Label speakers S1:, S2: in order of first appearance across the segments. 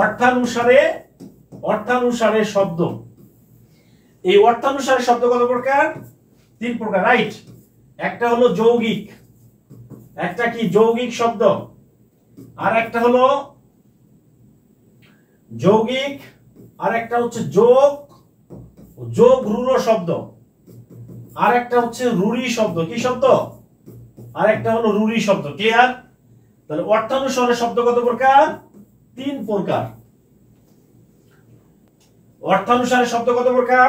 S1: অর্থানুসারে অর্থানুসারে শব্দ। এই অর্থানুসারে শব্দ কত প্রকার? 3 প্রকার, রাইট। একটা হলো যৌগিক, একটা কি যৌগিক শব্দ, আর একটা হলো যৌগিক, আর একটা হচ্ছে যোগ যোগ রূঢ় শব্দ, আর একটা হচ্ছে রূঢ়ি শব্দ। কি শব্দ? আর একটা হলো রূঢ়ি শব্দ। ক্লিয়ার? তাহলে অর্থানুসারে শব্দ কত প্রকার? 3 প্রকার। অর্থানুসারে শব্দ কত প্রকার?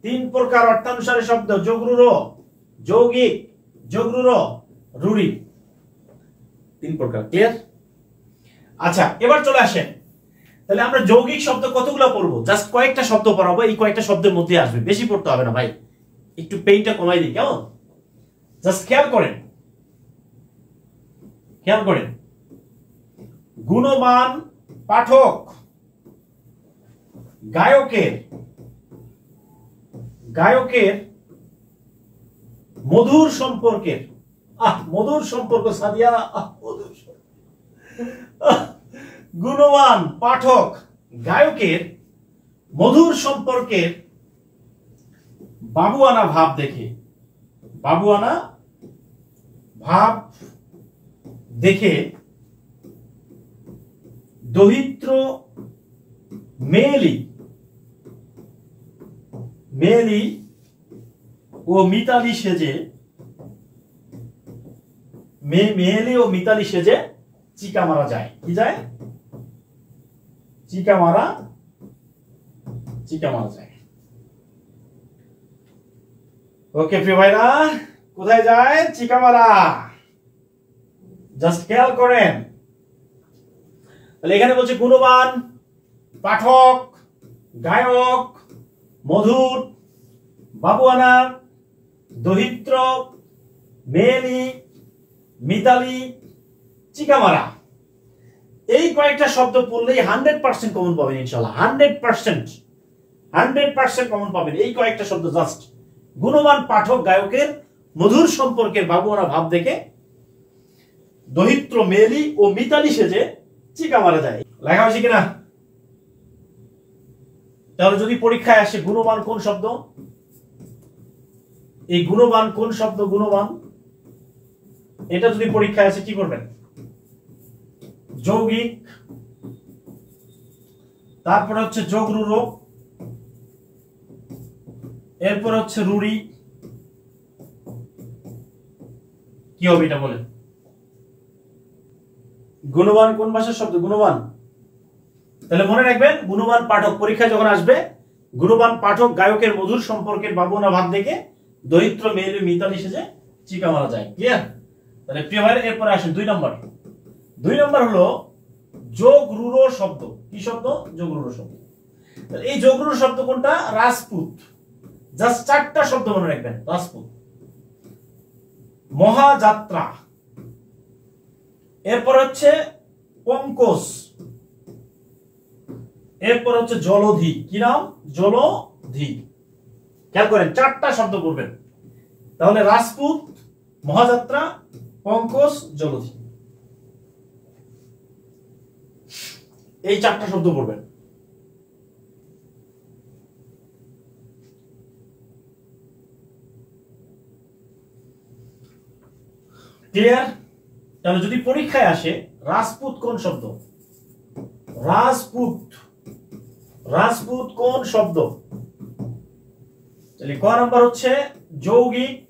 S1: 3 প্রকার অর্থানুসারে শব্দ, যোগ রূঢ়, যৌগিক, যোগ রূঢ়, রূঢ়ি, 3 প্রকার। ক্লিয়ার? আচ্ছা, এবার চলে আসেন, তাহলে আমরা যৌগিক শব্দ কতগুলো পড়বো? জাস্ট কয়েকটা শব্দ পড়াবো, এই কয়েকটা শব্দের মধ্যে আসবে, বেশি পড়তে হবে না ভাই, একটু পেইনটা কমাই দিই, কেমন? জাস্ট খেয়াল করেন, খেয়াল করেন। গুণমান পাঠক গায়কের গায়কের মধুর সম্পর্কের, মধুর সম্পর্ক, সাদিয়া, মধুর গুণমান পাঠক গায়কের মধুর সম্পর্কের বাবুয়ানা ভাব দেখে, বাবুয়ানা ভাব দেখে দহিত্র মেয়েলি মেয়েলি ও মিতালি সেজে, মেয়েলি ও মিতালি সেজে চিকা মারা যায়। কি যায়? চিকা মারা যায়। ওকে প্রিয় ভাইরা, কোথায় যায়? চিকা মারা। জাস্ট খেয়াল করেন, তাহলে এখানে বলছে গুণবান পাঠক গায়ক মধুর বাবুয়ানা দহিত্র মেয়েলি মিতালি চিকামারা। এই কয়েকটা শব্দ পড়লেই 100% কমন পাবেন ইনশাআল্লাহ, 100% কমন পাবেন এই কয়েকটা শব্দ। জাস্ট গুণবান পাঠক গায়কের মধুর সম্পর্কের বাবুয়ানা ভাব দেখে দহিত্র মেয়েলি ও মিতালি সেজে চিকা মারা যায়। লেখা হয়েছে কিনা? তাহলে যদি পরীক্ষায় আসে গুণবান কোন শব্দ, এই গুণবান কোন শব্দ, গুণবান, এটা যদি পরীক্ষায় আসে কি করবেন? যৌগিক, তারপরে হচ্ছে যোগ রূঢ়, এরপর হচ্ছে রূঢ়ি। কি হবে এটা বলেন? গুণবান কোন ভাষার শব্দ? গুণবান। তাহলে মনে রাখবেন, গুণবান পাঠক, পরীক্ষায় যখন আসবে গুণবান পাঠক গায়কের মধুর সম্পর্কের বাবুয়ানা ভাব দেখে দহিত্র মেয়েলি মিতালি সেজে চিকা মারা যায়। ক্লিয়ার? তাহলে প্রিয় ভাইরা, এরপরে আসেন 2 নম্বর। 2 নম্বর হলো যোগ রূঢ় শব্দ। কি শব্দ? যোগ রূঢ় শব্দ। তাহলে এই যোগ রূঢ় শব্দ কোনটা? রাজপুত। জাস্ট 4টা শব্দ মনে রাখবেন। রাজপুত, মহাযাত্রা, এরপর হচ্ছে পঙ্কজ, এরপর হচ্ছে জলধি। কি নাম? জলধি। খেয়াল করেন, 4টা শব্দ পড়বেন। তাহলে রাজপুত, মহাযাত্রা, পঙ্কজ, জলধি, এই 4টা শব্দ পড়বেন। ক্লিয়ার? তাহলে যদি পরীক্ষায় আসে রাজপুত কোন শব্দ, রাজপুত, রাজপুত কোন শব্দ, তাহলে ক নাম্বার হচ্ছে যৌগিক,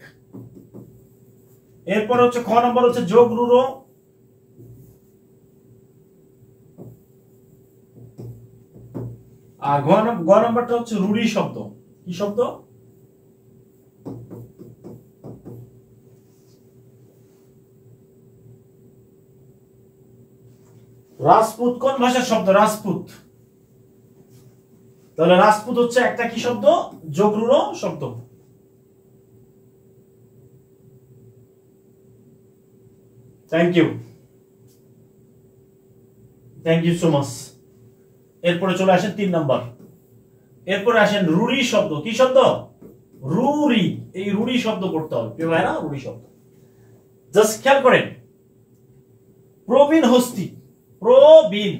S1: এরপর হচ্ছে খ নাম্বার হচ্ছে যোগ রূঢ়, আর গ নাম্বারটা হচ্ছে রূঢ়ি শব্দ। কি শব্দ? রাজপুত কোন ভাষার শব্দ? রাজপুত। তাহলে রাজপুত হচ্ছে একটা কি শব্দ? যোগ রূঢ় শব্দ। Thank you so much. এরপরে চলে আসেন 3 নাম্বার। এরপরে আসেন রূঢ়ি শব্দ। কি শব্দ? রূঢ়ি। এই রূঢ়ি শব্দ পড়তে হবে প্রিয় ভাইরা, রূঢ়ি শব্দ। জাস্ট খেয়াল করেন, প্রবীণ হস্তি, প্রবীণ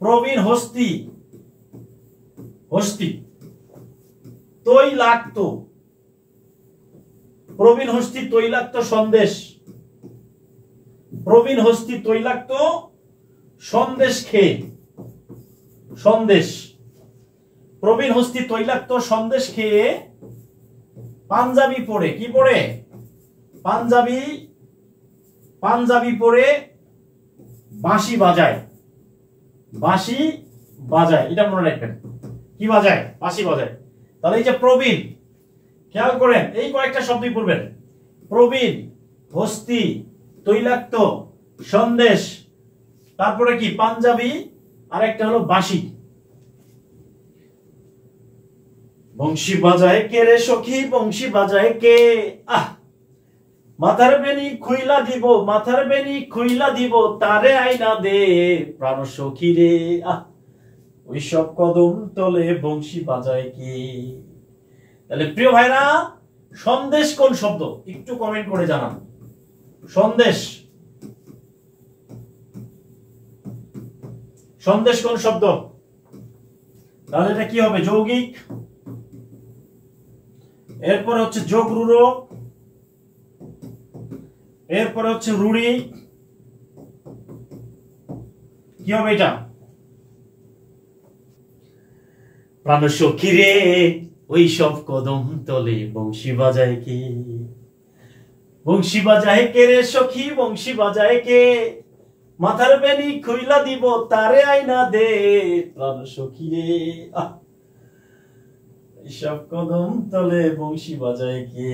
S1: প্রবীণ হস্তি, হস্তি তৈলাক্ত, প্রবীণ হস্তি তৈলাক্ত সন্দেশ, প্রবীণ হস্তি তৈলাক্ত সন্দেশ খেয়ে, সন্দেশ, প্রবীণ হস্তি তৈলাক্ত সন্দেশ খেয়ে পাঞ্জাবি পরে, কি পরে? পাঞ্জাবি, পাঞ্জাবি পরে বাঁশি বাজায়, বাঁশি বাজায়, এটা মনে রাখবেন। কি বাজায়? বাঁশি বাজায়। তাহলে এই যে প্রবীণ, খেয়াল করেন এই কয়েকটা শব্দই পড়বেন। প্রবীণ, হস্তি, তৈলাক্ত, সন্দেশ, তারপরে কি? পাঞ্জাবি, আর একটা হলো বাঁশি। বংশী বাজায় কে রে সখী, বংশী বাজায় কে? আহ, মাথার বেনি খুইলা দিব, মাথার বেনি খুইলা দিব, তারে আইনা দে প্রাণ সখী রে। আহ, ওই সব কদম তলে বংশী বাজায় কে? তাহলে প্রিয় ভাইরা, সন্দেশ কোন শব্দ? একটু কমেন্ট করে জানান। সন্দেশ, সন্দেশ কোন শব্দ? তাহলে এটা কি হবে? যৌগিক। এরপরে হচ্ছে যোগ রূঢ়, এরপরে হচ্ছে রূঢ়ি। কি হবে এটা? প্রাণ সখী রে ওই সব কদম তলে বংশী বাজায় কে? বংশী বাজায় কে রে সখী, বংশী বাজায় কে? মাথার বেনি খুইলা দিব, তারে আইনা দে প্রাণ সখী রে। এই সব কদম তলে বংশী বাজায় কে?